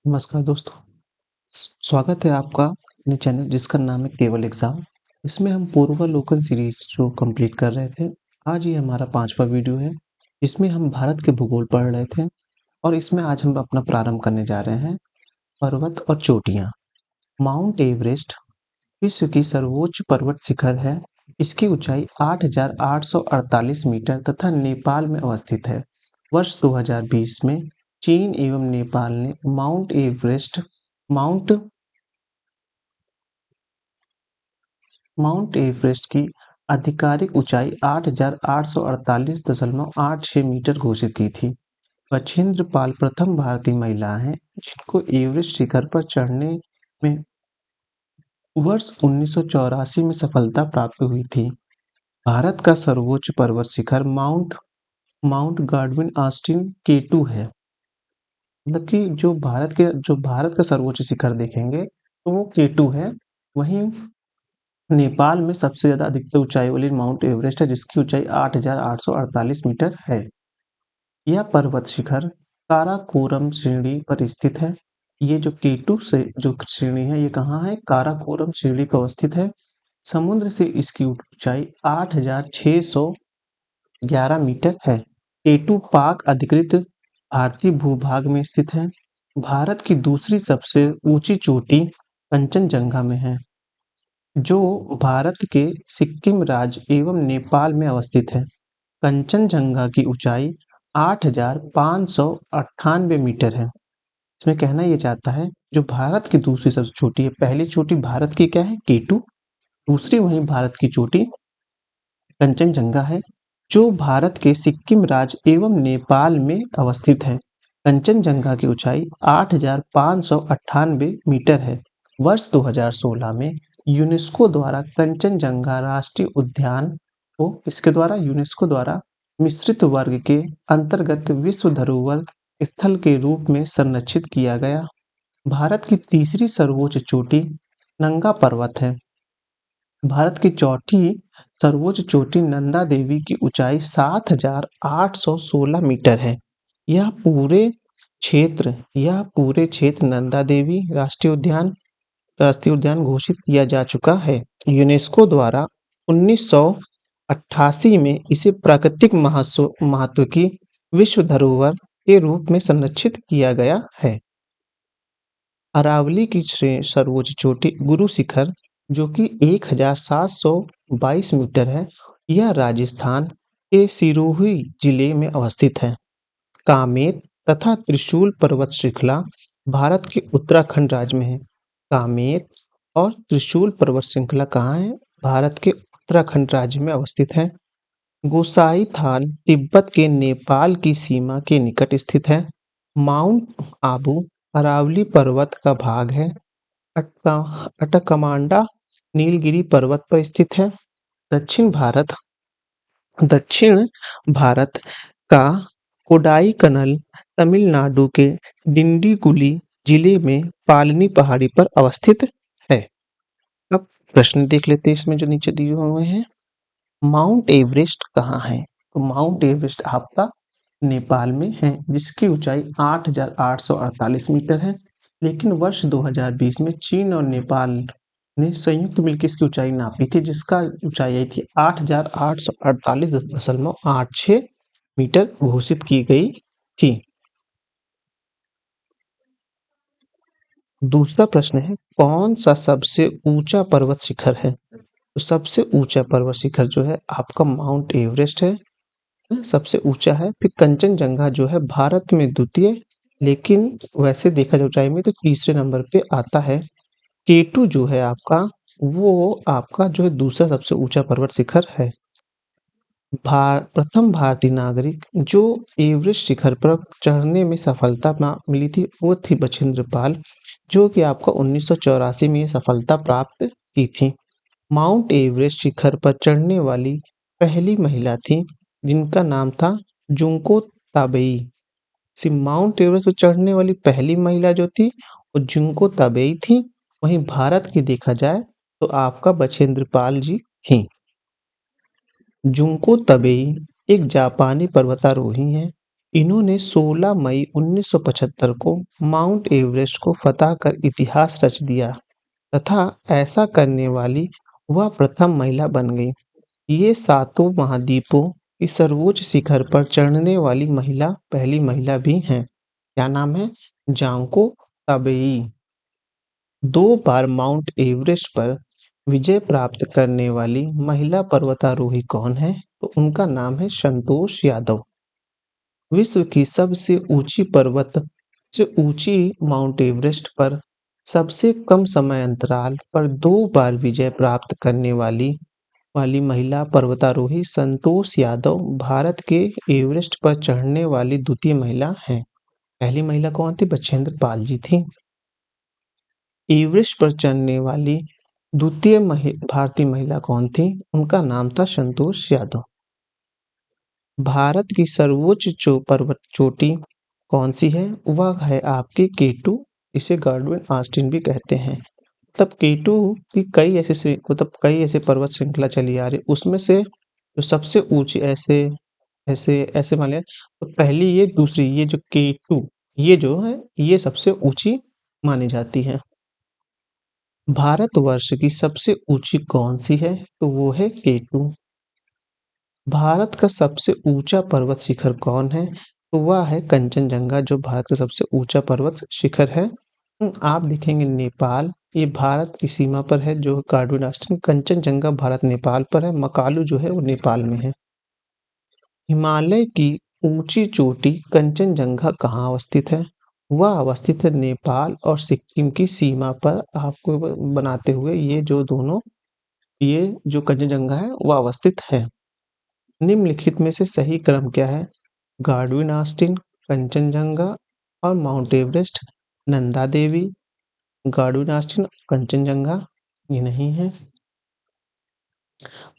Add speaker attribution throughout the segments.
Speaker 1: नमस्कार दोस्तों। स्वागत है आपका अपने चैनल जिसका नाम है केवल एग्जाम। इसमें हम पूर्वावलोकन सीरीज जो कंप्लीट कर रहे थे, आज ये हमारा 5वां वीडियो है। इसमें हम भारत के भूगोल पढ़ रहे थे और इसमें आज हम अपना प्रारंभ करने जा रहे हैं पर्वत और चोटियां। माउंट एवरेस्ट विश्व की सर्वोच्च पर्वत शिखर है। इसकी ऊंचाई 8,848 मीटर तथा नेपाल में अवस्थित है। वर्ष 2020 में चीन एवं नेपाल ने माउंट माउंट एवरेस्ट की आधिकारिक ऊंचाई 8,848.86 मीटर घोषित की थी। बछेंद्र पाल प्रथम भारतीय महिला हैं जिनको एवरेस्ट शिखर पर चढ़ने में वर्ष 1984 में सफलता प्राप्त हुई थी। भारत का सर्वोच्च पर्वत शिखर Mount Mount Godwin Austen K2 है। मतलब कि जो भारत का सर्वोच्च शिखर देखेंगे तो वो K2 है। वहीं नेपाल में सबसे ज्यादा अधिकतर ऊंचाई वाली माउंट एवरेस्ट है जिसकी ऊंचाई 8,848 मीटर है। यह पर्वत शिखर काराकोरम श्रेणी पर स्थित है। ये जो K2 से जो श्रेणी है ये कहाँ है? काराकोरम श्रेणी पर अवस्थित है। समुद्र से इसकी ऊंचाई 8,611 मीटर है। K2 पाक अधिकृत भारतीय भूभाग में स्थित है। भारत की दूसरी सबसे ऊंची चोटी कंचनजंगा में है, जो भारत के सिक्किम राज्य एवं नेपाल में अवस्थित है। कंचनजंगा की ऊंचाई 8,598 मीटर है। इसमें कहना ये चाहता है जो भारत की दूसरी सबसे छोटी है, पहली चोटी भारत की क्या है? K2। दूसरी वहीं भारत की चोटी कंचनजंगा है जो भारत के सिक्किम राज्य एवं नेपाल में अवस्थित है। कंचनजंगा की ऊंचाई 8,598 मीटर है। वर्ष 2016 में यूनेस्को द्वारा कंचनजंगा राष्ट्रीय उद्यान को यूनेस्को द्वारा मिश्रित वर्ग के अंतर्गत विश्व धरोहर स्थल के रूप में संरक्षित किया गया। भारत की तीसरी सर्वोच्च चोटी नंगा पर्वत है। भारत की चौथी सर्वोच्च चोटी नंदा देवी की ऊंचाई 7,816 मीटर है। यह पूरे क्षेत्र नंदा देवी राष्ट्रीय उद्यान घोषित किया जा चुका है। यूनेस्को द्वारा 1988 में इसे प्राकृतिक महत्व की विश्व धरोहर के रूप में संरक्षित किया गया है। अरावली की सर्वोच्च चोटी गुरु शिखर जो कि 1,722 मीटर है, यह राजस्थान के सिरोही जिले में अवस्थित है। कामेत तथा त्रिशूल पर्वत श्रृंखला भारत के उत्तराखंड राज्य में है। कामेत और त्रिशूल पर्वत श्रृंखला कहाँ है? भारत के उत्तराखंड राज्य में अवस्थित है। गोसाई थान तिब्बत के नेपाल की सीमा के निकट स्थित है। माउंट आबू अरावली पर्वत का भाग है। अटकमांडा नीलगिरी पर्वत पर स्थित है। दक्षिण भारत का कोडाईकनाल तमिलनाडु के डिंडीगुली जिले में पालनी पहाड़ी पर अवस्थित है। अब प्रश्न देख लेते हैं इसमें जो नीचे दिए हुए हैं। माउंट एवरेस्ट कहाँ है? तो माउंट एवरेस्ट आपका नेपाल में है जिसकी ऊंचाई 8,848 मीटर है। लेकिन वर्ष 2020 में चीन और नेपाल ने संयुक्त मिलकर इसकी ऊंचाई नापी थी जिसका ऊंचाई आई थी 8,848.86 मीटर घोषित की गई थी। दूसरा प्रश्न है कौन सा सबसे ऊंचा पर्वत शिखर है? तो सबसे ऊंचा पर्वत शिखर जो है आपका माउंट एवरेस्ट है, सबसे ऊंचा है। फिर कंचनजंगा जो है भारत में द्वितीय, लेकिन वैसे देखा जाए ऊंचाई में तो तीसरे नंबर पे आता है। K2 जो है आपका वो आपका जो है दूसरा सबसे ऊंचा पर्वत शिखर है। प्रथम भारतीय नागरिक जो एवरेस्ट शिखर पर चढ़ने में सफलता मिली थी वो थी बछेंद्र पाल, जो कि आपका 1984 में ये सफलता प्राप्त की थी। माउंट एवरेस्ट शिखर पर चढ़ने वाली पहली महिला थी जिनका नाम था जुंको ताबेई। माउंट एवरेस्ट पर चढ़ने वाली पहली महिला जो थी वो जुंको ताबेई थी। वहीं भारत की देखा जाए तो आपका बछेंद्र पाल जी थी। जुंको ताबेई एक जापानी पर्वतारोही हैं इन्होंने 16 मई 1975 को माउंट एवरेस्ट को फतह कर इतिहास रच दिया तथा ऐसा करने वाली वह प्रथम महिला बन गई। ये सातों महाद्वीपों की सर्वोच्च शिखर पर चढ़ने वाली पहली महिला भी हैं। क्या नाम है? जांको ताबेई। 2 बार माउंट एवरेस्ट पर विजय प्राप्त करने वाली महिला पर्वतारोही कौन है? तो उनका नाम है संतोष यादव। विश्व की सबसे ऊंची से ऊंची माउंट एवरेस्ट पर सबसे कम समय अंतराल पर 2 बार विजय प्राप्त करने वाली महिला पर्वतारोही संतोष यादव भारत के एवरेस्ट पर चढ़ने वाली द्वितीय महिला हैं। पहली महिला कौन थी? बछेंद्र पाल जी थी। एवरेस्ट पर चढ़ने वाली द्वितीय भारतीय महिला कौन थी? उनका नाम था संतोष यादव। भारत की सर्वोच्च पर्वत चोटी कौन सी है? वह है आपकी K2। इसे गार्डविन ऑस्टिन भी कहते हैं। मतलब K2 की कई ऐसे पर्वत श्रृंखला चली आ रही, उसमें से जो सबसे ऊंची ऐसे ऐसे ऐसे मान लिया तो पहली ये, दूसरी ये जो K2 ये जो है ये सबसे ऊंची मानी जाती है। भारतवर्ष की सबसे ऊंची कौन सी है? तो वो है K2। भारत का सबसे ऊंचा पर्वत शिखर कौन है? तो वह है कंचनजंगा, जो भारत का सबसे ऊंचा पर्वत शिखर है। आप देखेंगे नेपाल, ये भारत की सीमा पर है, जो कार्डून राष्ट्र कंचनजंगा भारत नेपाल पर है, मकालू जो है वो नेपाल में है। हिमालय की ऊंची चोटी कंचनजंगा कहाँ अवस्थित है? वह अवस्थित है नेपाल और सिक्किम की सीमा पर। आपको बनाते हुए ये जो कंचनजंगा है वह अवस्थित है। निम्नलिखित में से सही क्रम क्या है? गार्डविन ऑस्टिन, कंचनजंगा और mount Everest. Nanda Devi, Godwin Austin, Kanchenjunga ये नहीं है।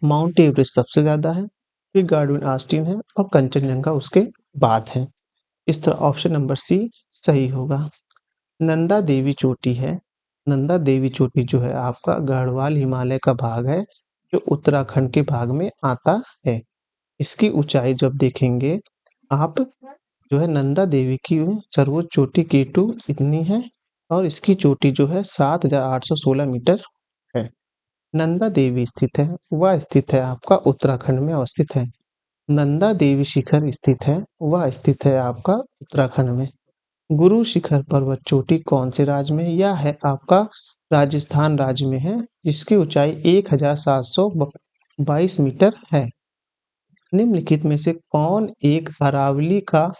Speaker 1: माउंट एवरेस्ट सबसे ज्यादा है, फिर गार्डविन ऑस्टिन है और कंचनजंगा उसके बाद है। इस तरह ऑप्शन नंबर सी सही होगा। नंदा देवी चोटी है। नंदा देवी चोटी जो है आपका गढ़वाल हिमालय का भाग है, जो उत्तराखंड के भाग में आता है। इसकी ऊंचाई जब देखेंगे आप, जो है नंदा देवी की सर्वोच्च चोटी K2 इतनी है और इसकी चोटी जो है 7,816 मीटर है। नंदा देवी स्थित है, वह स्थित है आपका उत्तराखंड में अवस्थित है। नंदा देवी शिखर स्थित है, वह स्थित है आपका उत्तराखंड में। गुरु शिखर पर्वत चोटी कौन से राज्य में? यह है आपका राजस्थान राज्य में है, जिसकी ऊंचाई 1,722 मीटर है। निम्नलिखित में से कौन एक अरावली का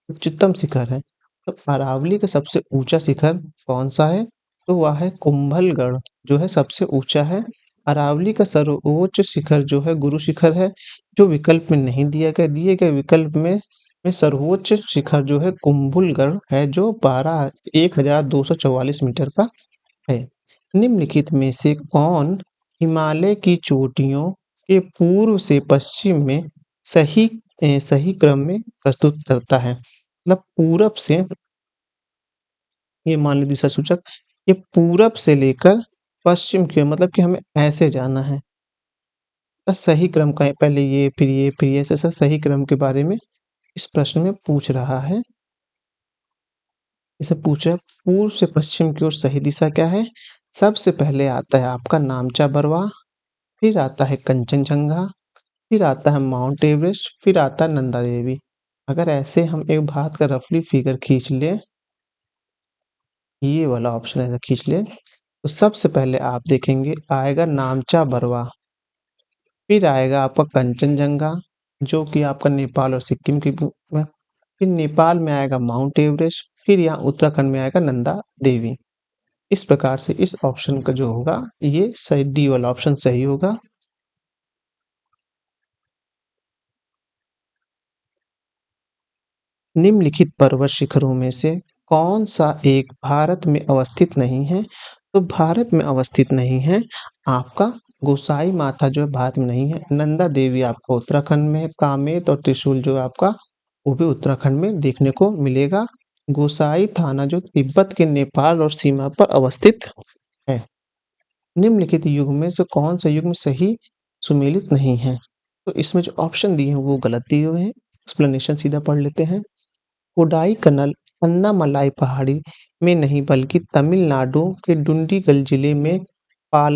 Speaker 1: उच्चतम शिखर है? तो अरावली का सबसे ऊंचा शिखर कौन सा है? तो वह है कुंभलगढ़, जो है सबसे ऊंचा है। अरावली का सर्वोच्च शिखर जो है गुरु शिखर है, जो विकल्प में नहीं दिया गया। दिए गए विकल्प में सर्वोच्च शिखर जो है कुंभलगढ़ है, जो 1,244 मीटर का है। निम्नलिखित में से कौन हिमालय की चोटियों के पूर्व से पश्चिम में सही क्रम में प्रस्तुत करता है? मतलब पूरब से, ये मान लीजिए दिशा सूचक, ये पूरब से लेकर पश्चिम की ओर, मतलब कि हमें ऐसे जाना है। बस सही क्रम का है, पहले ये फिर ये फिर ये, ऐसा सही क्रम के बारे में इस प्रश्न में पूछ रहा है। इसे पूछ रहा है पूर्व से पश्चिम की ओर सही दिशा क्या है? सबसे पहले आता है आपका नामचा बरवा, फिर आता है कंचनजंगा, फिर आता है माउंट एवरेस्ट, फिर आता है नंदा देवी। अगर ऐसे हम एक बात का रफली फिगर खींच लें, ये वाला ऑप्शन ऐसा खींच लें, तो सबसे पहले आप देखेंगे आएगा नामचा बरवा, फिर आएगा आपका कंचनजंगा, जो कि आपका नेपाल और सिक्किम की में, फिर नेपाल में आएगा माउंट एवरेस्ट, फिर यहाँ उत्तराखंड में आएगा नंदा देवी। इस प्रकार से इस ऑप्शन का जो होगा ये सही, डी वाला ऑप्शन सही होगा। निम्नलिखित पर्वत शिखरों में से कौन सा एक भारत में अवस्थित नहीं है? तो भारत में अवस्थित नहीं है आपका गोसाई माता, जो है भारत में नहीं है। नंदा देवी आपका उत्तराखंड में है। कामेत और त्रिशूल जो है आपका, वो भी उत्तराखंड में देखने को मिलेगा। गोसाई थाना जो तिब्बत के नेपाल और सीमा पर अवस्थित है। निम्नलिखित युग में से कौन सा युग में सही सुमेलित नहीं है? तो इसमें जो ऑप्शन दिए हैं वो गलत दिए हुए हैं। एक्सप्लेनेशन सीधा पढ़ लेते हैं। कोडाईकनाल अन्नामलाई पहाड़ी में नहीं बल्कि तमिलनाडु के डुंडिगल जिले में पाल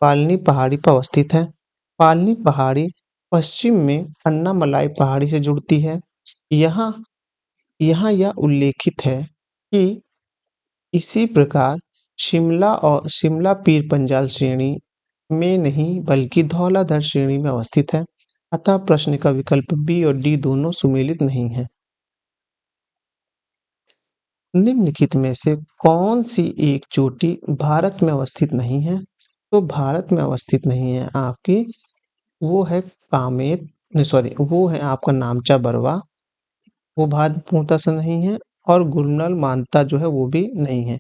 Speaker 1: पालनी पहाड़ी पर अवस्थित है। पालनी पहाड़ी पश्चिम में अन्नामलाई पहाड़ी से जुड़ती है। यहाँ यहाँ यह उल्लेखित है कि इसी प्रकार शिमला और शिमला पीर पंजाल श्रेणी में नहीं बल्कि धौलाधर श्रेणी में अवस्थित है। अतः प्रश्न का विकल्प बी और डी दोनों सुमेलित नहीं है। निम्नलिखित में से कौन सी एक चोटी भारत में अवस्थित नहीं है? तो भारत में अवस्थित नहीं है आपकी, वो है कामेत, नहीं सॉरी, वो है आपका नामचा बरवा, वो भारत पूर्णतः से नहीं है। और गुरनल मानता जो है वो भी नहीं है।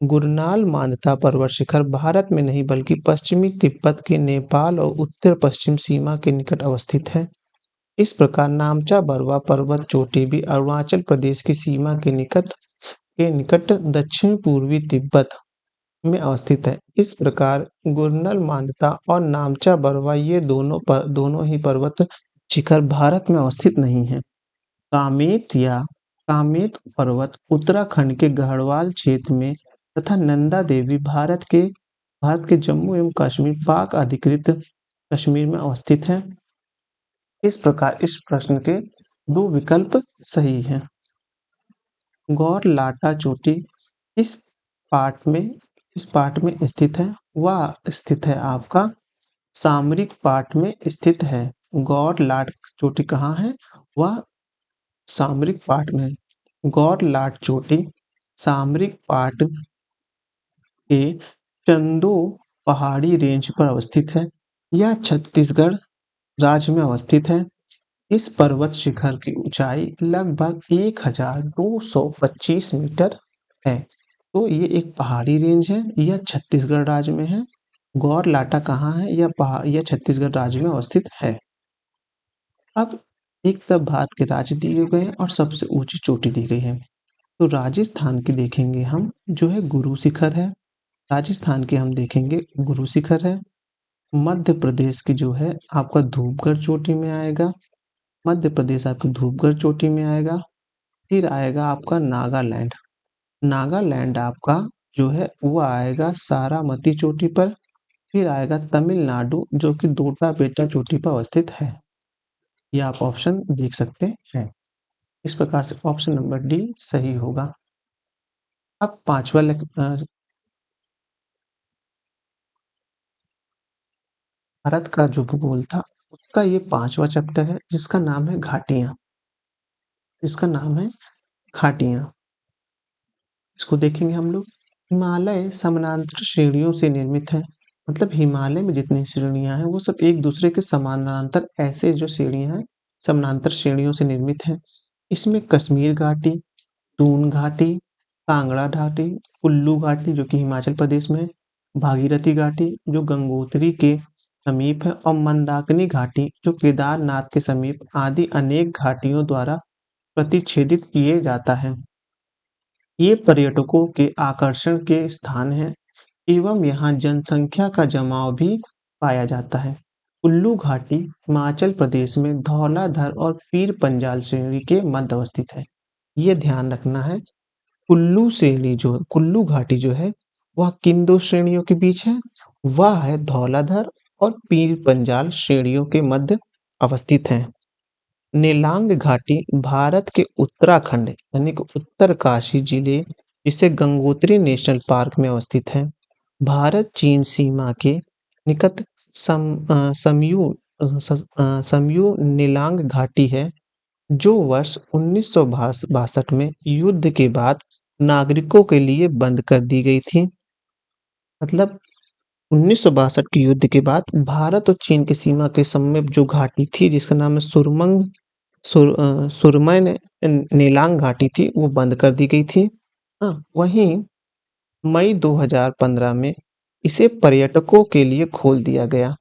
Speaker 1: गुरनाल मानता पर्वत शिखर भारत में नहीं बल्कि पश्चिमी तिब्बत के नेपाल और उत्तर पश्चिम सीमा के निकट अवस्थित है। इस प्रकार नामचा बरवा पर्वत चोटी भी अरुणाचल प्रदेश की सीमा के निकट दक्षिण पूर्वी तिब्बत में अवस्थित है। इस प्रकार गुरनल मानता और नामचा बरवा ये दोनों ही पर्वत शिखर भारत में अवस्थित नहीं है। कामेत पर्वत उत्तराखंड के गढ़वाल क्षेत्र में तथा नंदा देवी भारत के जम्मू एवं कश्मीर पाक अधिकृत कश्मीर में अवस्थित है। इस प्रकार इस प्रश्न के दो विकल्प सही हैं। गौर लाटा चोटी इस पाठ में स्थित है। वह स्थित है आपका सामरिक पाठ में स्थित है। गौर लाट चोटी कहाँ है? वह सामरिक पाठ में। गौर लाट चोटी सामरिक पाठ के चंदो पहाड़ी रेंज पर अवस्थित है। यह छत्तीसगढ़ राज्य में अवस्थित है। इस पर्वत शिखर की ऊंचाई लगभग 1225 मीटर है। तो ये एक पहाड़ी रेंज है। यह छत्तीसगढ़ राज्य में है। गौर लाटा कहाँ है? यह छत्तीसगढ़ राज्य में अवस्थित है। अब एक तरफ भारत के राज्य दिए गए हैं और सबसे ऊंची चोटी दी गई है। तो राजस्थान की देखेंगे हम, जो है गुरु शिखर है। राजस्थान की हम देखेंगे गुरु शिखर है। मध्य प्रदेश की जो है आपका धूपगढ़ चोटी में आएगा। मध्य प्रदेश आपका धूपगढ़ चोटी में आएगा। फिर आएगा आपका नागालैंड। नागालैंड आपका जो है वो आएगा सारामती चोटी पर। फिर आएगा तमिलनाडु जो कि दोटा बेटा चोटी पर अवस्थित है। ये आप ऑप्शन देख सकते हैं। इस प्रकार से ऑप्शन नंबर डी सही होगा। अब पांचवा भारत का जो भूगोल था उसका ये पांचवा चैप्टर है जिसका नाम है घाटियां। इसका नाम है घाटियां। इसको देखेंगे हम लोग। हिमालय समानांतर श्रेणियों से निर्मित है। मतलब हिमालय में जितनी श्रेणियां हैं वो सब एक दूसरे के समानांतर ऐसे जो श्रेणियां हैं समानांतर श्रेणियों से निर्मित है। इसमें कश्मीर घाटी, दून घाटी, कांगड़ा घाटी, कुल्लू घाटी जो कि हिमाचल प्रदेश में है, भागीरथी घाटी जो गंगोत्री के समीप है और मंदाकिनी घाटी जो केदारनाथ के समीप आदि अनेक घाटियों द्वारा प्रतिच्छेदित किए जाता है। ये पर्यटकों के आकर्षण के स्थान हैं एवं यहाँ जनसंख्या का जमाव भी पाया जाता है। कुल्लू घाटी हिमाचल प्रदेश में धौलाधर और पीर पंजाल श्रेणी के मध्य अवस्थित है। ये ध्यान रखना है। कुल्लू घाटी जो है वह किन दो श्रेणियों के बीच है? वह है धौलाधर और पीर पंजाल श्रेणियों के मध्य अवस्थित है। नेलांग घाटी भारत के उत्तराखंड यानी कि उत्तरकाशी जिले जिसे गंगोत्री नेशनल पार्क में अवस्थित है। भारत चीन सीमा के निकट समयू नेलांग घाटी है जो वर्ष 1962 में युद्ध के बाद नागरिकों के लिए बंद कर दी गई थी। मतलब 1962 के युद्ध के बाद भारत और चीन की सीमा के समीप जो घाटी थी जिसका नाम है सुरमय नेलांग घाटी थी वो बंद कर दी गई थी। हाँ, वहीं मई 2015 में इसे पर्यटकों के लिए खोल दिया गया।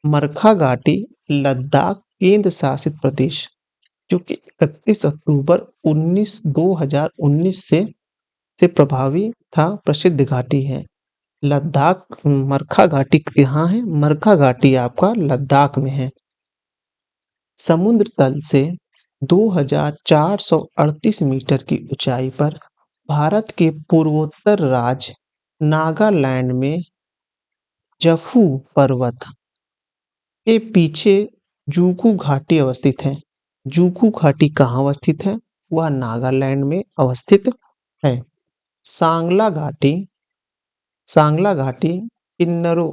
Speaker 1: मरखा घाटी लद्दाख केंद्र शासित प्रदेश जो कि 31 अक्टूबर 2019 से प्रभावी था प्रसिद्ध घाटी है। लद्दाख मरखा घाटी कहाँ है? मरखा घाटी आपका लद्दाख में है। समुद्र तल से 2438 मीटर की ऊंचाई पर भारत के पूर्वोत्तर राज्य नागालैंड में जफू पर्वत के पीछे जूकू घाटी अवस्थित है। जूकू घाटी कहाँ अवस्थित है? वह नागालैंड में अवस्थित है। सांगला घाटी, सांगला घाटी किन्नरों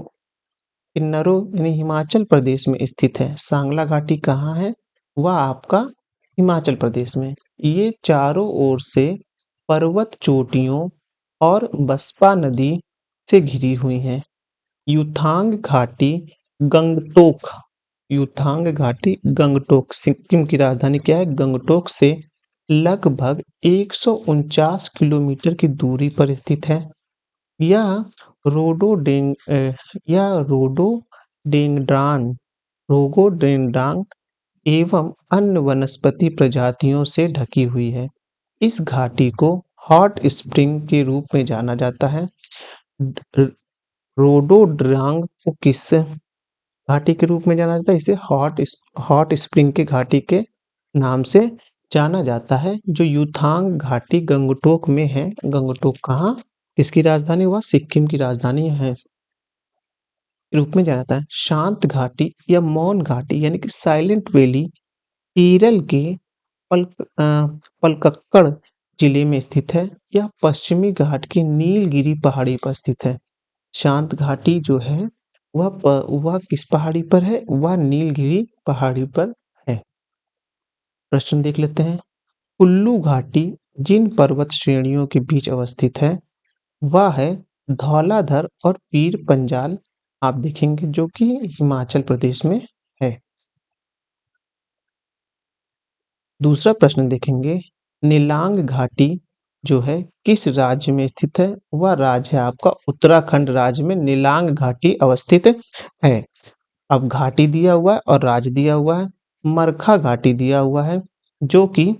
Speaker 1: किन्नरों यानी हिमाचल प्रदेश में स्थित है। सांगला घाटी कहाँ है? वह आपका हिमाचल प्रदेश में। ये चारों ओर से पर्वत चोटियों और बसपा नदी से घिरी हुई है। युथांग घाटी गंगटोक, युथांग घाटी गंगटोक, सिक्किम की राजधानी क्या है? गंगटोक से लगभग 149 किलोमीटर की दूरी पर स्थित है। यह रोडोडेंग यह रोडोडेंड्रान रोगोडेंड्रान एवं अन्य वनस्पति प्रजातियों से ढकी हुई है। इस घाटी को हॉट स्प्रिंग के रूप में जाना जाता है। रोडोड्रांग को किस घाटी के रूप में जाना जाता है? इसे हॉट स्प्रिंग के घाटी के नाम से जाना जाता है। जो युथांग घाटी गंगटोक में है। गंगटोक कहाँ? किसकी राजधानी? वह सिक्किम की राजधानी है। रूप में जाना जाता है। शांत घाटी या मौन घाटी यानी कि साइलेंट वैली केरल के पल पलक्कड़ जिले में स्थित है। यह पश्चिमी घाट की नीलगिरी पहाड़ी पर स्थित है। शांत घाटी जो है वह किस पहाड़ी पर है? वह नीलगिरी पहाड़ी पर है। प्रश्न देख लेते हैं। कुल्लू घाटी जिन पर्वत श्रेणियों के बीच अवस्थित है वह है धौलाधर और पीर पंजाल, आप देखेंगे, जो कि हिमाचल प्रदेश में है। दूसरा प्रश्न देखेंगे। नीलांग घाटी जो है किस राज्य में स्थित है? वह राज्य है आपका उत्तराखंड राज्य में नीलांग घाटी अवस्थित है। अब घाटी दिया हुआ है और राज्य दिया हुआ है। मरखा घाटी दिया हुआ है जो कि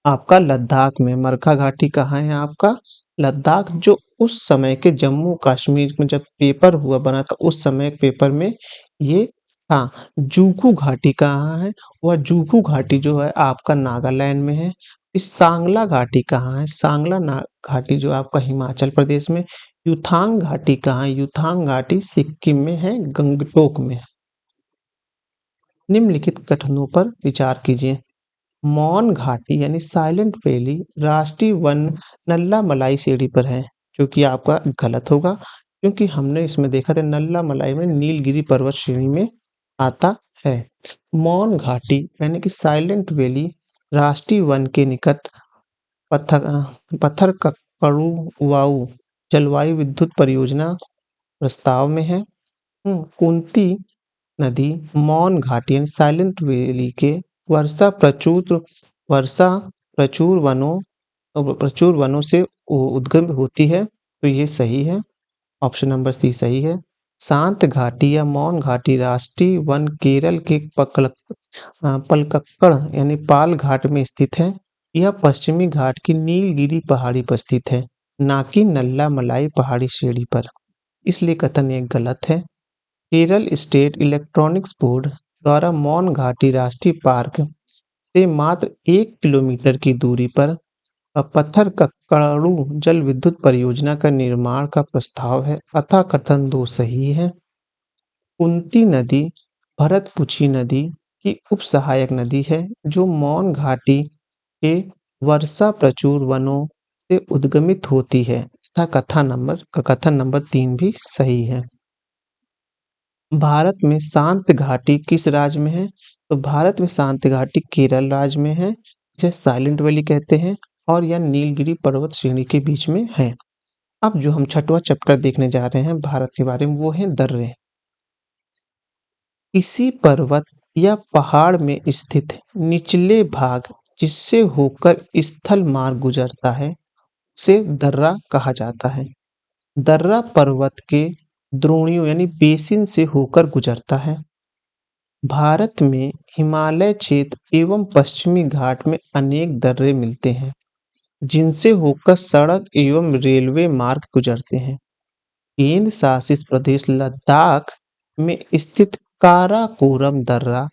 Speaker 1: आपका लद्दाख में। मरखा घाटी कहाँ है? आपका लद्दाख, जो उस समय के जम्मू कश्मीर में जब पेपर हुआ बना था उस समय पेपर में ये था। जूकू घाटी कहाँ है? वह जूकू घाटी जो है आपका नागालैंड में है। इस सांगला घाटी कहाँ है? घाटी जो आपका हिमाचल प्रदेश में। युथांग घाटी कहाँ है? युथांग घाटी सिक्किम में है, गंगटोक में। निम्नलिखित कथनों पर विचार कीजिए। मौन घाटी यानी साइलेंट वैली राष्ट्रीय वन नल्ला मलाई सीढ़ी पर है, जो कि आपका गलत होगा, क्योंकि हमने इसमें देखा था नल्ला मलाई में नीलगिरी पर्वत श्रेणी में आता है। मौन घाटी यानी कि साइलेंट वैली राष्ट्रीय वन के निकट पत्थरकक्कड़ू जलवायु विद्युत परियोजना प्रस्ताव में है। कुंती नदी मौन घाटी यानी साइलेंट वैली के वर्षा वर्षा प्रचुर प्रचुर वनों से उद्गम होती है, तो ये सही है। ऑप्शन नंबर सी सही है। शांत घाटी या मौन घाटी राष्ट्रीय वन केरल के पलक्कड़ यानी पाल घाट में स्थित है। यह पश्चिमी घाट की नीलगिरी पहाड़ी पर स्थित है, ना कि नल्ला मलाई पहाड़ी श्रेणी पर, इसलिए कथन ये गलत है। केरल स्टेट इलेक्ट्रॉनिक्स बोर्ड द्वारा मौन घाटी राष्ट्रीय पार्क से मात्र 1 किलोमीटर की दूरी पर पत्थरकक्कड़ू जल विद्युत परियोजना का निर्माण का प्रस्ताव है, अतः कथन 2 सही है। कुंती नदी भरतपुछी नदी की उपसहायक नदी है, जो मौन घाटी के वर्षा प्रचुर वनों से उद्गमित होती है, तथा कथन नंबर 3 भी सही है। भारत में शांत घाटी किस राज्य में है? तो भारत में शांत घाटी केरल राज्य में है, जिसे साइलेंट वैली कहते हैं, और यह नीलगिरी पर्वत श्रेणी के बीच में है। अब जो हम छठवां चैप्टर देखने जा रहे हैं भारत के बारे में, वो है दर्रे। किसी पर्वत या पहाड़ में स्थित निचले भाग जिससे होकर स्थल मार्ग गुजरता है उसे दर्रा कहा जाता है। दर्रा पर्वत के द्रोणियों यानी बेसिन से होकर गुजरता है। भारत में हिमालय क्षेत्र एवं पश्चिमी घाट में अनेक दर्रे मिलते हैं, जिनसे होकर सड़क एवं रेलवे मार्ग गुजरते हैं। केंद्र शासित प्रदेश लद्दाख में स्थित काराकोरम दर्रा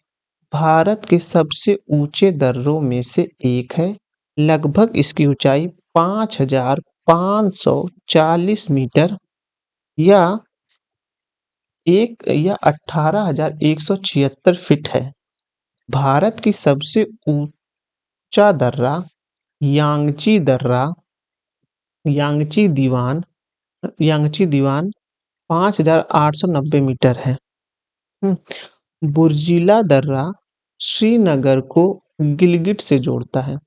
Speaker 1: भारत के सबसे ऊंचे दर्रों में से एक है। लगभग इसकी ऊंचाई 5,540 मीटर या 18,176 फीट है। भारत की सबसे ऊंचा दर्रा यांगची दर्रा यांगची दीवान यांगची दीवान 5,890 मीटर है। बुर्जिला दर्रा श्रीनगर को गिलगिट से जोड़ता है।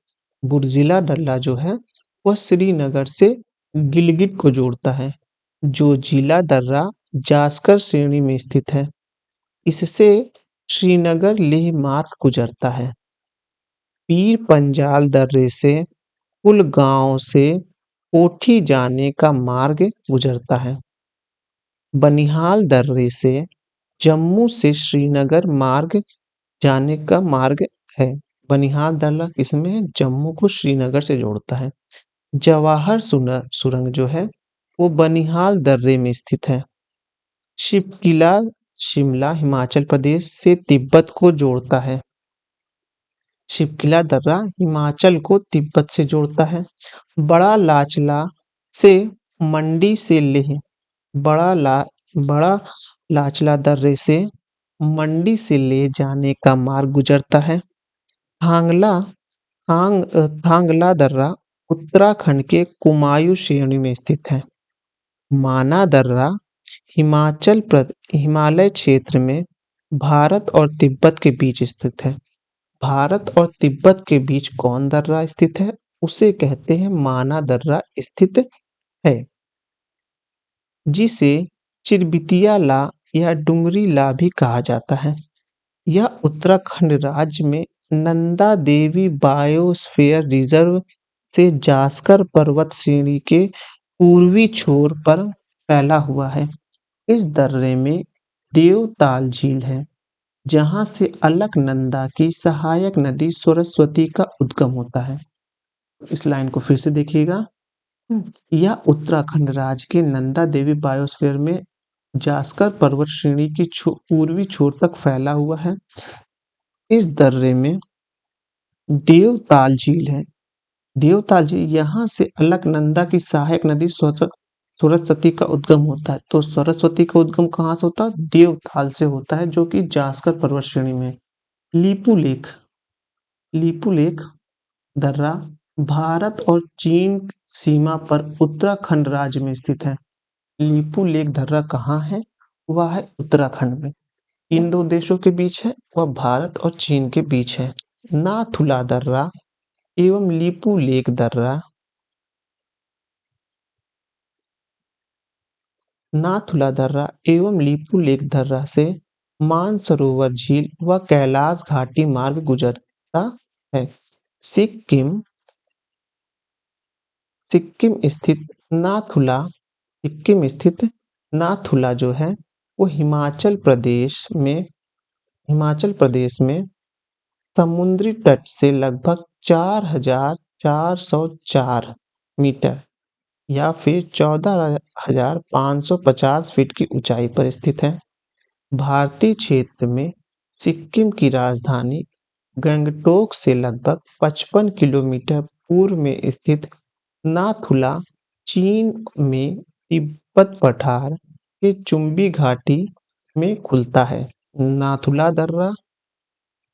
Speaker 1: बुर्जिला दर्रा जो है वह श्रीनगर से गिलगिट को जोड़ता है। जो जिला दर्रा जास्कर श्रेणी में स्थित है। इससे श्रीनगर लेह मार्ग गुजरता है। पीर पंजाल दर्रे से कुलगांव से कोठी जाने का मार्ग गुजरता है। बनिहाल दर्रे से जम्मू से श्रीनगर मार्ग जाने का मार्ग है। बनिहाल दर्रा किसमें है? जम्मू को श्रीनगर से जोड़ता है। जवाहर सुरंग जो है वो बनिहाल दर्रे में स्थित है। शिवकिला शिमला हिमाचल प्रदेश से तिब्बत को जोड़ता है। शिवकिला दर्रा हिमाचल को तिब्बत से जोड़ता है। बड़ा लाचला से मंडी से लेह बड़ा लाचला दर्रे से मंडी से ले जाने का मार्ग गुजरता है। थांगला दर्रा उत्तराखंड के कुमायूं श्रेणी में स्थित है। माना दर्रा हिमालय क्षेत्र में भारत और तिब्बत के बीच स्थित है। भारत और तिब्बत के बीच कौन दर्रा स्थित है? उसे कहते हैं माना दर्रा स्थित है, जिसे चिरबितिया ला या डुंगरी ला भी कहा जाता है। यह उत्तराखंड राज्य में नंदा देवी बायोस्फीयर रिजर्व से जास्कर पर्वत श्रेणी के पूर्वी छोर पर फैला हुआ है। इस दर्रे में देवताल झील है, जहां से अलकनंदा की सहायक नदी सरस्वती का उद्गम होता है। इस लाइन को फिर से देखिएगा। यह उत्तराखंड राज्य के नंदा देवी बायोस्फीयर में जास्कर पर्वत श्रेणी की पूर्वी छोर तक फैला हुआ है। इस दर्रे में देवताल झील है। देवताल झील यहाँ से अलकनंदा की सहायक नदी सरस्वती का उद्गम होता है। तो सरस्वती का उद्गम कहाँ से होता है? देवताल से होता है, जो कि जास्कर पर्वत श्रेणी में। लीपू लेक दर्रा भारत और चीन सीमा पर उत्तराखंड राज्य में स्थित है। लीपू लेक दर्रा कहाँ है? वह है उत्तराखंड में। इन दो देशों के बीच है, वह भारत और चीन के बीच है। नाथुला दर्रा एवं लीपू लेक दर्रा नाथुला दर्रा एवं लीपू लेक दर्रा से मानसरोवर झील व कैलाश घाटी मार्ग गुजरता है। सिक्किम स्थित नाथुला जो है वो हिमाचल प्रदेश में समुद्री तट से लगभग 4,404 मीटर या फिर 14,550 फीट की ऊंचाई पर स्थित है। भारतीय क्षेत्र में सिक्किम की राजधानी गंगटोक से लगभग 55 किलोमीटर पूर्व में स्थित नाथुला चीन में तिब्बत पठार के चुंबी घाटी में खुलता है। नाथुला दर्रा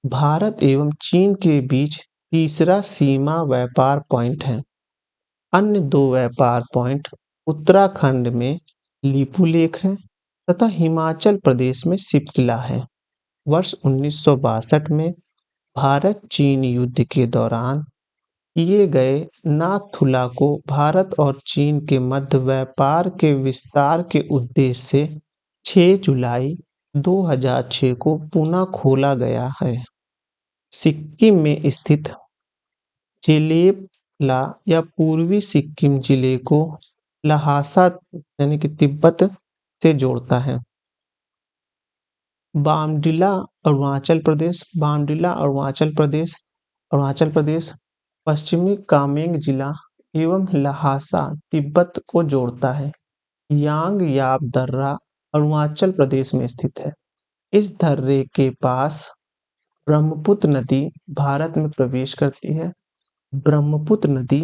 Speaker 1: भारत एवं चीन के बीच तीसरा सीमा व्यापार पॉइंट है। अन्य दो व्यापार पॉइंट उत्तराखंड में लीपू लेक है तथा हिमाचल प्रदेश में शिवकिला है। वर्ष 1962 में भारत चीन युद्ध के दौरान किए गए नाथुला को भारत और चीन के मध्य व्यापार के विस्तार के उद्देश्य से 6 जुलाई 2006 को पुनः खोला गया है। सिक्किम में स्थित जेलेपला या पूर्वी सिक्किम जिले को लहासा यानी कि तिब्बत से जोड़ता है। बामडिला अरुणाचल प्रदेश पश्चिमी कामेंग जिला एवं लहासा तिब्बत को जोड़ता है। यांग याप दर्रा अरुणाचल प्रदेश में स्थित है। इस दर्रे के पास ब्रह्मपुत्र नदी भारत में प्रवेश करती है। ब्रह्मपुत्र नदी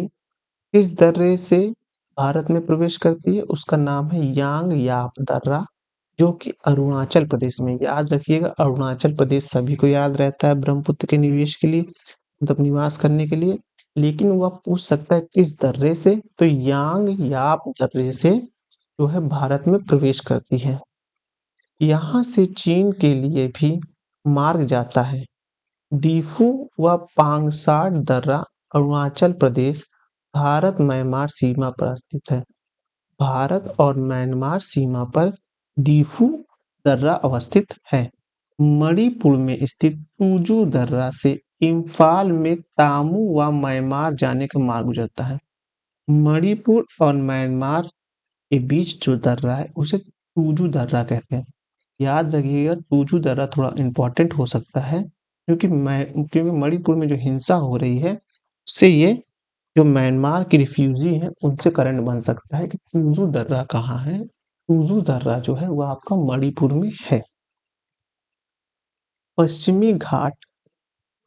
Speaker 1: किस दर्रे से भारत में प्रवेश करती है? उसका नाम है यांग याप दर्रा, जो कि अरुणाचल प्रदेश में। याद रखिएगा, अरुणाचल प्रदेश सभी को याद रहता है ब्रह्मपुत्र के निवेश के लिए, मतलब निवास करने के लिए। लेकिन वह पूछ सकता है किस दर्रे से, तो यांग याप दर्रे से जो है भारत में प्रवेश करती है। यहाँ से चीन के लिए भी मार्ग जाता है। दीफू व पांगसार दर्रा अरुणाचल प्रदेश, भारत म्यांमार सीमा पर स्थित है। भारत और म्यांमार सीमा पर दीफू दर्रा अवस्थित है। मणिपुर में स्थित टूजू दर्रा से इम्फाल में तामू व म्यांमार जाने का मार्ग गुजरता है। मणिपुर और म्यांमार के बीच जो दर्रा है उसे टूजू दर्रा कहते हैं। याद रखिएगा, टूजू दर्रा थोड़ा इम्पोर्टेंट हो सकता है, क्योंकि मणिपुर में जो हिंसा हो रही है उससे ये जो म्यांमार की रिफ्यूजी हैं उनसे करंट बन सकता है कि टूजू दर्रा कहाँ है। टूजू दर्रा जो है वह आपका मणिपुर में है। पश्चिमी घाट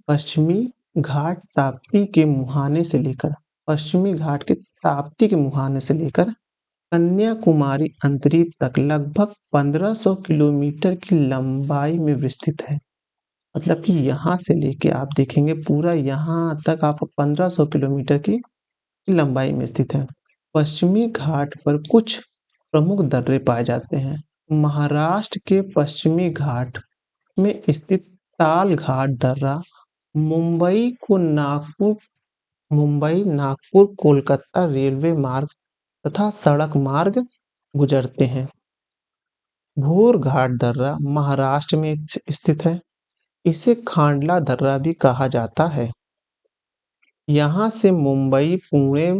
Speaker 1: पश्चिमी घाट ताप्ती के मुहाने से लेकर पश्चिमी घाट के ताप्ती के मुहाने से लेकर कन्याकुमारी अंतरीप तक लगभग 1500 किलोमीटर की लंबाई में विस्तृत है। मतलब कि यहाँ से लेके आप देखेंगे पूरा यहाँ तक आप 1500 किलोमीटर की लंबाई में स्थित है। पश्चिमी घाट पर कुछ प्रमुख दर्रे पाए जाते हैं। महाराष्ट्र के पश्चिमी घाट में स्थित ताल घाट दर्रा मुंबई नागपुर कोलकाता रेलवे मार्ग तथा सड़क मार्ग गुजरते हैं। भोर घाट दर्रा महाराष्ट्र में स्थित है। इसे खांडला दर्रा भी कहा जाता है। यहाँ से मुंबई पुणे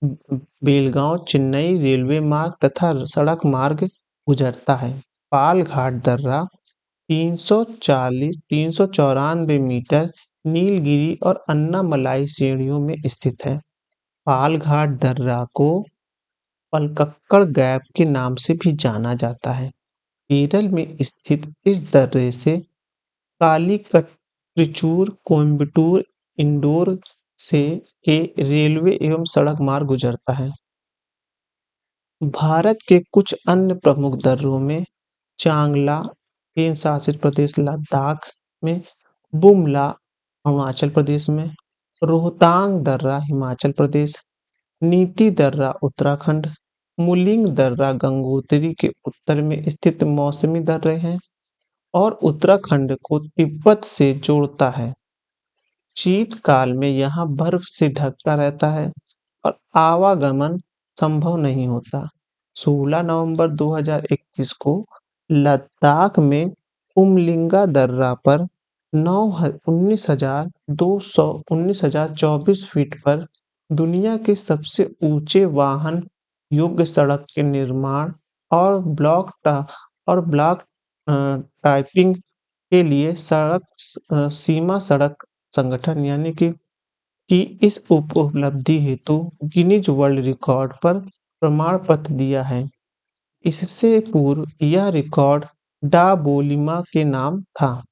Speaker 1: बेलगांव चेन्नई रेलवे मार्ग तथा सड़क मार्ग गुजरता है। पाल घाट दर्रा 394 मीटर नीलगिरी और अन्नामलाई श्रेणियों में स्थित है। पाल घाट दर्रा को पलक्कड़ गैप के नाम से भी जाना जाता है। केरल में स्थित इस दर्रे से कालीकट त्रिचूर कोयम्बटूर इंदौर से के रेलवे एवं सड़क मार्ग गुजरता है। भारत के कुछ अन्य प्रमुख दर्रों में चांगला केंद्र शासित प्रदेश लद्दाख में, बुमला अरुणाचल प्रदेश में, रोहतांग दर्रा हिमाचल प्रदेश, नीति दर्रा उत्तराखंड, मुलिंग दर्रा गंगोत्री के उत्तर में स्थित मौसमी दर्रे हैं और उत्तराखंड को तिब्बत से जोड़ता है। शीतकाल में यहाँ बर्फ से ढका रहता है और आवागमन संभव नहीं होता। 16 नवंबर 2021 को लद्दाख में उमलिंगा दर्रा पर 19,24 फीट पर दुनिया के सबसे ऊंचे वाहन योग्य सड़क के निर्माण और ब्लॉक टाइपिंग के लिए सीमा सड़क संगठन यानी कि इस उपलब्धि हेतु गिनीज वर्ल्ड रिकॉर्ड पर प्रमाण पत्र दिया है। इससे पूर्व यह रिकॉर्ड डा बोलिमा के नाम था।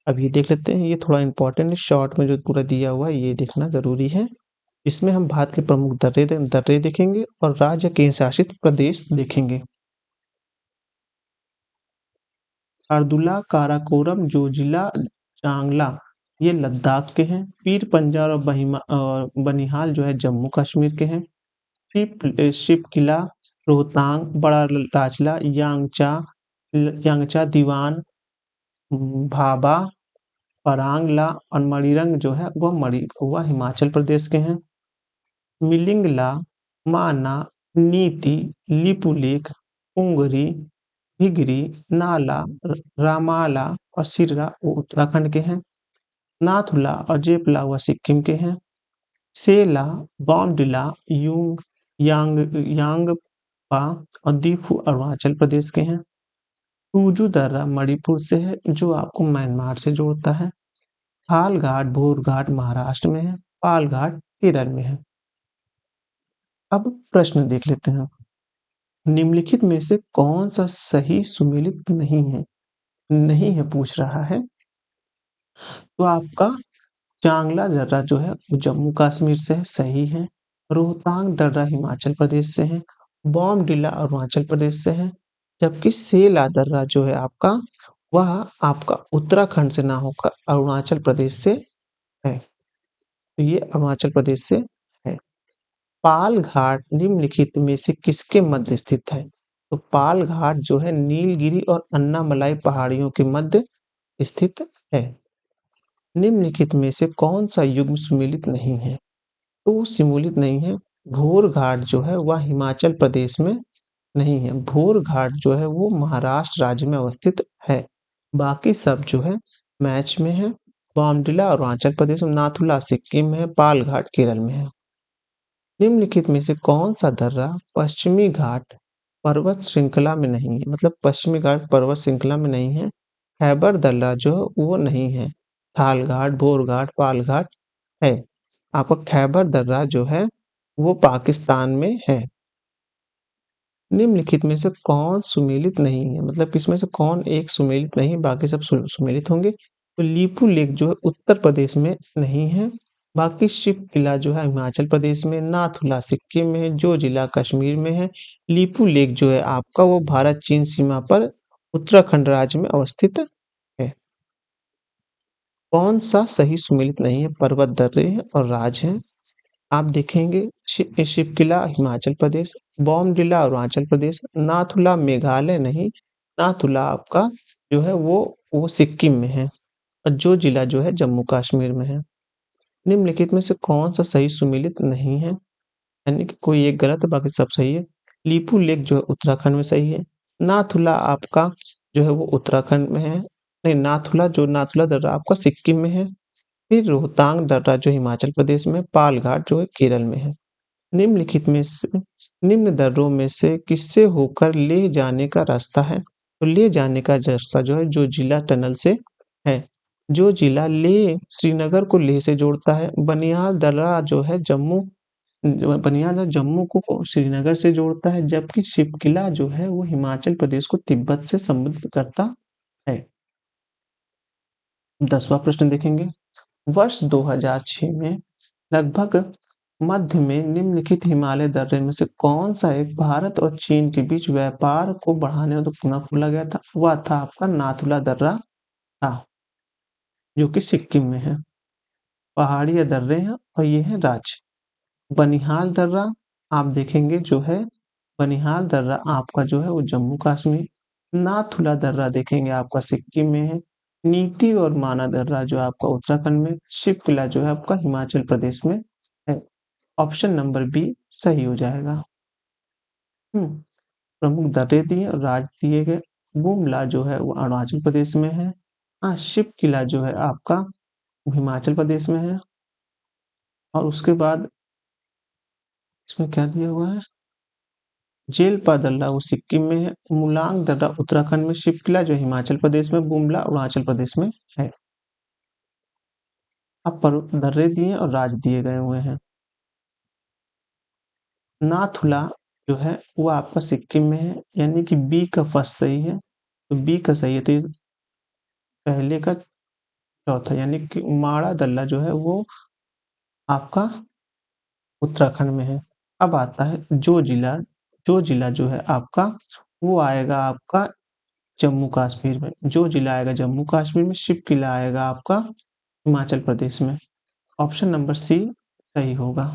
Speaker 1: अब ये देख लेते हैं, ये थोड़ा इंपॉर्टेंट शॉर्ट में जो पूरा दिया हुआ है ये देखना जरूरी है। इसमें हम भारत के प्रमुख दर्रे देखेंगे और राज्य केंद्र शासित प्रदेश देखेंगे। अर्दुला काराकोरम जोजिला चांगला ये लद्दाख के हैं। पीर पंजाल और बनिहाल जो है जम्मू कश्मीर के हैं। शिप किला रोहतांग बड़ा लाचला यांगचा दीवान भाबा परांगला और मणिरंग जो है वह हिमाचल प्रदेश के हैं। मिलिंगला माना नीति लिपुलेख पुंगरी हिगरी नाला रामाला और सिररा वो उत्तराखंड के हैं। नाथुला और जेपला वह सिक्किम के हैं। सेला बॉमडिला यांगपा और दीफू अरुणाचल प्रदेश के हैं। टूजू दर्रा मणिपुर से है जो आपको म्यांमार से जोड़ता है। थाल घाट भोर घाट महाराष्ट्र में है। पाल घाट केरल में है। अब प्रश्न देख लेते हैं। निम्नलिखित में से कौन सा सही सुमेलित नहीं है पूछ रहा है। तो आपका चांगला दर्रा जो है वो जम्मू कश्मीर से है, सही है। रोहतांग दर्रा हिमाचल प्रदेश से है। बॉमडिला अरुणाचल प्रदेश से है। जबकि सेला दर्रा जो है आपका, वह आपका उत्तराखंड से ना होकर अरुणाचल प्रदेश से है। तो ये अरुणाचल प्रदेश से है। पाल घाट निम्नलिखित में से किसके मध्य स्थित है? तो पाल घाट जो है नीलगिरी और अन्नामलाई पहाड़ियों के मध्य स्थित है। निम्नलिखित में से कौन सा युग्म सुमेलित नहीं है? तो वो सिमुलित नहीं है। भोर घाट जो है वह हिमाचल प्रदेश में नहीं है। भोर घाट जो है वो महाराष्ट्र राज्य में अवस्थित है। बाकी सब जो है मैच में है। बॉमडिला अरुणाचल प्रदेश में, नाथुला सिक्किम में है, पाल घाट केरल में है। निम्नलिखित में से कौन सा दर्रा पश्चिमी घाट पर्वत श्रृंखला में नहीं है? मतलब पश्चिमी घाट पर्वत श्रृंखला में नहीं है। खैबर दर्रा जो है वो नहीं है। थाल घाट, भोर घाट, पाल घाट है। आपका खैबर दर्रा जो है वो पाकिस्तान में है। निम्नलिखित में से कौन सुमेलित नहीं है? मतलब किसमें से कौन एक सुमेलित नहीं, बाकी सब सुमेलित होंगे। तो लीपू लेक जो है उत्तर प्रदेश में नहीं है। बाकी शिव किला जो है हिमाचल प्रदेश में, नाथुला सिक्किम में है, जो जिला कश्मीर में है। लीपू लेक जो है आपका वो भारत चीन सीमा पर उत्तराखंड राज्य में अवस्थित है। कौन सा सही सुमेलित नहीं है? पर्वत दर्रे हैं और राज हैं। आप देखेंगे शिवकिला हिमाचल प्रदेश, बॉमडिला अरुणाचल प्रदेश, नाथुला मेघालय नहीं, नाथुला आपका जो है वो सिक्किम में है और जो जिला जो है जम्मू कश्मीर में है। निम्नलिखित में से कौन सा सही सुमेलित नहीं है? यानी कि कोई एक गलत है, बाकी सब सही है। लीपू लेक जो है उत्तराखंड में सही है। नाथुला आपका जो है वो उत्तराखंड में है। नहीं, नाथुला दर्रा आपका सिक्किम में है। फिर रोहतांग दर्रा जो हिमाचल प्रदेश में, पाल घाट जो है केरल में है। निम्नलिखित में से निम्न दर्रों में से किससे होकर लेह जाने का रास्ता है? तो लेह जाने का रास्ता जो है जो जिला टनल से है। जो जिला लेह श्रीनगर को लेह से जोड़ता है। बनिहाल दर्रा जो है बनिहाल जम्मू को श्रीनगर से जोड़ता है। जबकि शिवकिला जो है वो हिमाचल प्रदेश को तिब्बत से संबंधित करता है। 10वां प्रश्न देखेंगे। वर्ष 2006 में लगभग मध्य में निम्नलिखित हिमालय दर्रे में से कौन सा एक भारत और चीन के बीच व्यापार को बढ़ाने हेतु पुनः खोला गया था? वह था आपका नाथुला दर्रा था, जो कि सिक्किम में है। पहाड़ी दर्रे हैं और ये है राज्य। बनिहाल दर्रा आप देखेंगे जो है, बनिहाल दर्रा आपका जो है वो जम्मू कश्मीर। नाथुला दर्रा देखेंगे आपका सिक्किम में है। नीति और माना दर्रा जो है आपका उत्तराखंड में। शिवकिला जो है आपका हिमाचल प्रदेश में है। ऑप्शन नंबर बी सही हो जाएगा। प्रमुख दर्रे दिए और राज्य दिए गए। बुमला जो है वो अरुणाचल प्रदेश में है। हाँ, शिव किला जो है आपका हिमाचल प्रदेश में है। और उसके बाद इसमें क्या दिया हुआ है? जेलपा दर्रा वो सिक्किम में है। मुलांग दर्रा उत्तराखंड में। शिव किला जो हिमाचल प्रदेश में, बुमला अरुणाचल प्रदेश में है। अब दर्रे दिए और राज्य दिए गए हुए हैं। नाथुला जो है वो आपका सिक्किम में है, यानी कि बी का फर्स्ट सही है। तो बी का सही है, तो ये पहले का चौथा, यानी कि माड़ा दल्ला जो है वो आपका उत्तराखंड में है। अब आता है जो जिला जो है आपका वो आएगा आपका जम्मू कश्मीर में। जो जिला आएगा जम्मू कश्मीर में। शिव किला आएगा आपका हिमाचल प्रदेश में। ऑप्शन नंबर सी सही होगा।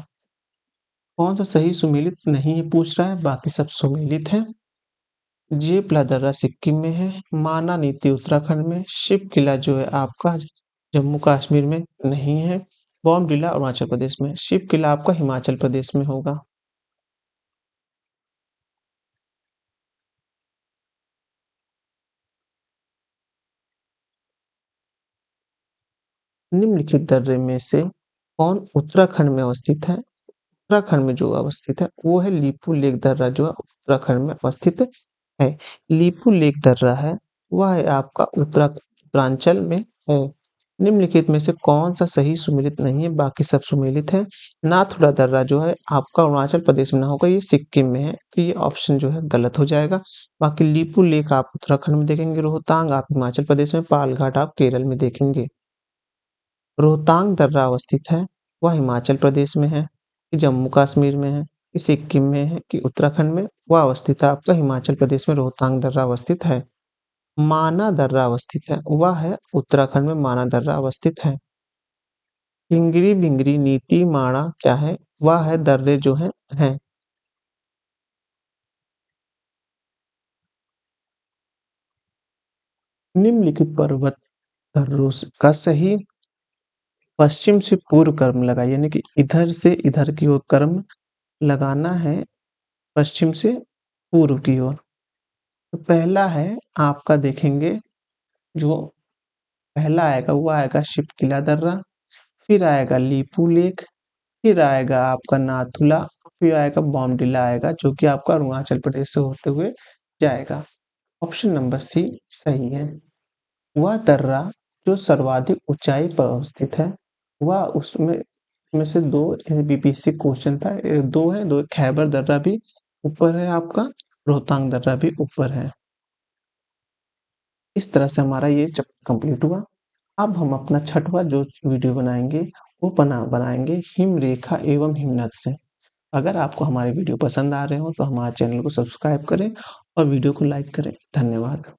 Speaker 1: कौन सा सही सुमेलित नहीं है पूछ रहा है, बाकी सब सुमेलित है। जेपला दर्रा सिक्किम में है। माना नीति उत्तराखंड में। शिव किला जो है आपका जम्मू कश्मीर में नहीं है। बॉमडिला अरुणाचल प्रदेश में। शिव किला आपका हिमाचल प्रदेश में होगा। निम्नलिखित दर्रे में से कौन उत्तराखंड में अवस्थित है? उत्तराखंड में जो अवस्थित है वो है लीपू लेक दर्रा, जो है उत्तराखंड में अवस्थित है। लीपू लेक दर्रा है वह है आपका उत्तरांचल में है। निम्नलिखित में से कौन सा सही सुमेलित नहीं है? बाकी सब सुमेलित है। नाथुला दर्रा जो है आपका अरुणाचल प्रदेश में ना होगा, ये सिक्किम में है, तो ये ऑप्शन जो है गलत हो जाएगा। बाकी लीपू लेक आप उत्तराखंड में देखेंगे। रोहतांग आप हिमाचल प्रदेश में। पालघाट आप केरल में देखेंगे। रोहतांग दर्रा अवस्थित है वह हिमाचल प्रदेश में है कि जम्मू कश्मीर में है कि सिक्किम में है कि उत्तराखंड में? वह अवस्थित है आपका हिमाचल प्रदेश में रोहतांग दर्रा अवस्थित है। माना दर्रा अवस्थित है वह है उत्तराखंड में माना दर्रा अवस्थित है। किंगरी बिंगरी नीति माणा क्या है? वह है दर्रे जो हैं। निम्नलिखित पर्वत दर्रों का सही पश्चिम से पूर्व क्रम लगाइए, यानी कि इधर से इधर की ओर क्रम लगाना है, पश्चिम से पूर्व की ओर। तो पहला है आपका, देखेंगे जो पहला आएगा वो आएगा शिपकिला दर्रा, फिर आएगा लीपू लेक, फिर आएगा आपका नाथुला, फिर आएगा बॉमडिला आएगा, जो कि आपका अरुणाचल प्रदेश से होते हुए जाएगा। ऑप्शन नंबर सी सही है। वह दर्रा जो सर्वाधिक ऊंचाई पर अवस्थित है, वह उसमें में से दो बीपीएससी क्वेश्चन था, दो है, दो खैबर दर्रा भी ऊपर है आपका, रोहतांग दर्रा भी ऊपर है। इस तरह से हमारा ये चैप्टर कंप्लीट हुआ। अब हम अपना छठवां जो वीडियो बनाएंगे वो बनाएंगे हिम रेखा एवं हिमनद से। अगर आपको हमारे वीडियो पसंद आ रहे हो तो हमारे चैनल को सब्सक्राइब करें और वीडियो को लाइक करें। धन्यवाद।